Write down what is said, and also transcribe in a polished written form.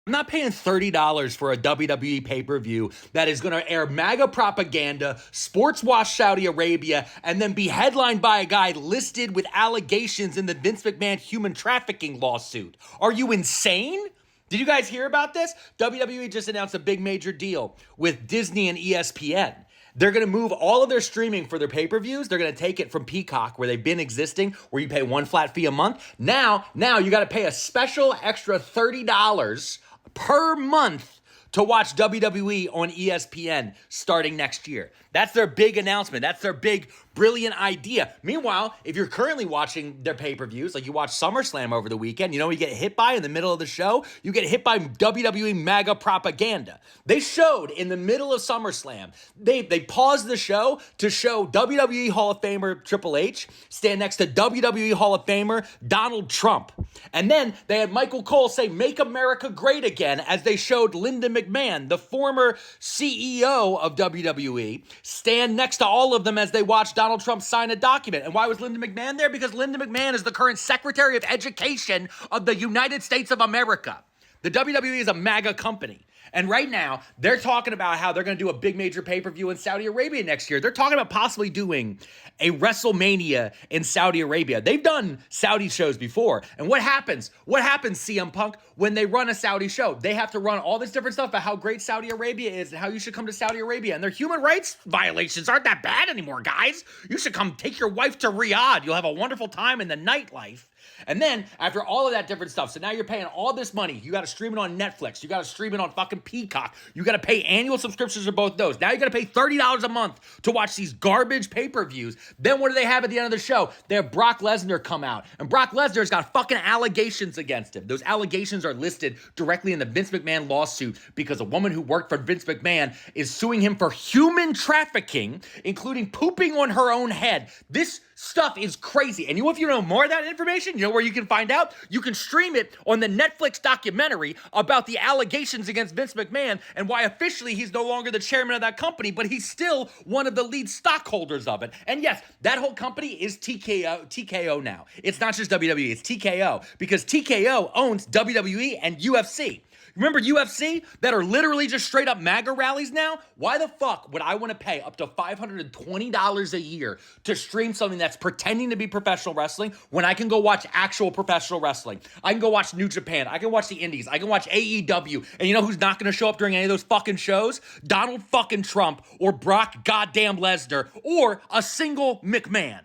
I'm not paying $30 for a WWE pay-per-view that is going to air MAGA propaganda, sports wash Saudi Arabia, and then be headlined by a guy listed with allegations in the Vince McMahon human trafficking lawsuit. Are you insane? Did you guys hear about this? WWE just announced a big major deal with Disney and ESPN. They're going to move all of their streaming for their pay-per-views. They're going to take it from Peacock, where they've been existing, where you pay one flat fee a month. Now you got to pay a special extra $30 per month to watch WWE on ESPN starting next year. That's their big announcement. That's their big, brilliant idea. Meanwhile, if you're currently watching their pay-per-views, like you watch SummerSlam over the weekend, you know what you get hit by in the middle of the show? You get hit by WWE MAGA propaganda. They showed in the middle of SummerSlam, they paused the show to show WWE Hall of Famer Triple H stand next to WWE Hall of Famer Donald Trump. And then they had Michael Cole say, "Make America Great Again," as they showed Linda McMahon, the former CEO of WWE, stand next to all of them as they watched Donald Trump sign a document. And why was Linda McMahon there? Because Linda McMahon is the current Secretary of Education of the United States of America. The WWE is a MAGA company. And right now, they're talking about how they're going to do a big major pay-per-view in Saudi Arabia next year. They're talking about possibly doing a WrestleMania in Saudi Arabia. They've done Saudi shows before. And what happens? What happens, CM Punk, when they run a Saudi show? They have to run all this different stuff about how great Saudi Arabia is and how you should come to Saudi Arabia. And their human rights violations aren't that bad anymore, guys. You should come take your wife to Riyadh. You'll have a wonderful time in the nightlife. And then, after all of that different stuff, so now you're paying all this money. You got to stream it on Netflix. You got to stream it on fucking Peacock. You got to pay annual subscriptions for both those. Now you got to pay $30 a month to watch these garbage pay-per-views. Then what do they have at the end of the show? They have Brock Lesnar come out. And Brock Lesnar's got fucking allegations against him. Those allegations are listed directly in the Vince McMahon lawsuit because a woman who worked for Vince McMahon is suing him for human trafficking, including pooping on her own head. This stuff is crazy. And if you know more of that information, you know where you can find out? You can stream it on the Netflix documentary about the allegations against Vince McMahon and why officially he's no longer the chairman of that company, but he's still one of the lead stockholders of it. And yes, that whole company is TKO now. It's not just WWE, it's TKO, because TKO owns WWE and UFC. Remember UFC that are literally just straight up MAGA rallies now? Why the fuck would I want to pay up to $520 a year to stream something that's pretending to be professional wrestling when I can go watch actual professional wrestling? I can go watch New Japan. I can watch the Indies. I can watch AEW. And you know who's not going to show up during any of those fucking shows? Donald fucking Trump or Brock goddamn Lesnar or a single McMahon.